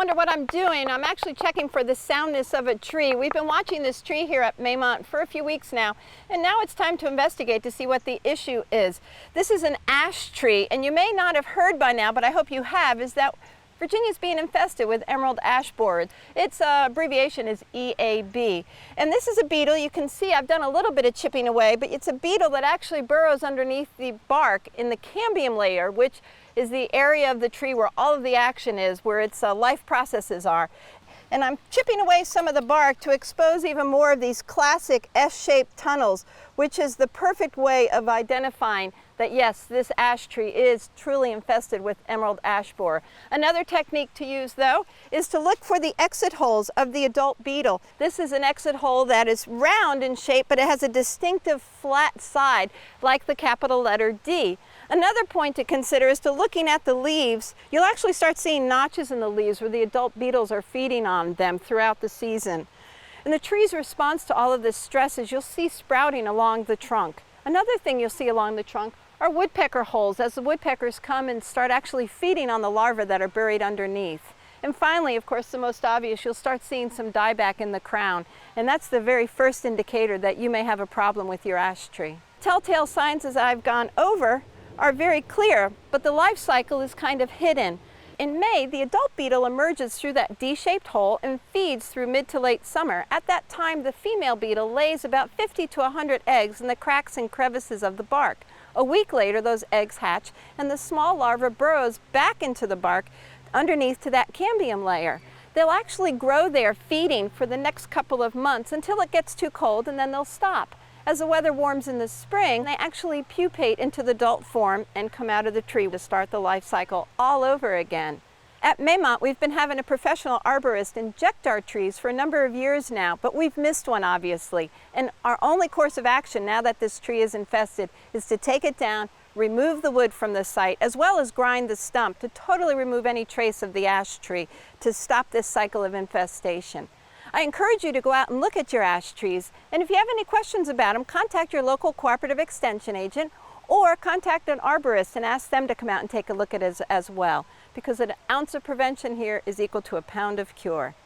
wonder what I'm doing. I'm actually checking for the soundness of a tree. We've been watching this tree here at Maymont for a few weeks now, and now it's time to investigate to see what the issue is. This is an ash tree, and you may not have heard by now, but I hope you have, is that Virginia's being infested with emerald ash borer. Its abbreviation is EAB. And this is a beetle. You can see I've done a little bit of chipping away, but it's a beetle that actually burrows underneath the bark in the cambium layer, which is the area of the tree where all of the action is, where its life processes are. And I'm chipping away some of the bark to expose even more of these classic S-shaped tunnels, which is the perfect way of identifying that yes, this ash tree is truly infested with emerald ash borer. Another technique to use though is to look for the exit holes of the adult beetle. This is an exit hole that is round in shape, but it has a distinctive flat side like the capital letter D. Another point to consider is to looking at the leaves. You'll actually start seeing notches in the leaves where the adult beetles are feeding on them throughout the season. And the tree's response to all of this stress is you'll see sprouting along the trunk. Another thing you'll see along the trunk are woodpecker holes as the woodpeckers come and start actually feeding on the larvae that are buried underneath. And finally, of course, the most obvious, you'll start seeing some dieback in the crown. And that's the very first indicator that you may have a problem with your ash tree. Telltale signs, as I've gone over, are very clear, but the life cycle is kind of hidden. In May, the adult beetle emerges through that D-shaped hole and feeds through mid to late summer. At that time, the female beetle lays about 50 to 100 eggs in the cracks and crevices of the bark. A week later, those eggs hatch, and the small larva burrows back into the bark underneath to that cambium layer. They'll actually grow there feeding for the next couple of months until it gets too cold, and then they'll stop. As the weather warms in the spring, they actually pupate into the adult form and come out of the tree to start the life cycle all over again. At Maymont, we've been having a professional arborist inject our trees for a number of years now, but we've missed one, obviously. And our only course of action now that this tree is infested is to take it down, remove the wood from the site, as well as grind the stump to totally remove any trace of the ash tree to stop this cycle of infestation. I encourage you to go out and look at your ash trees, and if you have any questions about them, contact your local cooperative extension agent or contact an arborist and ask them to come out and take a look at it as well, because an ounce of prevention here is equal to a pound of cure.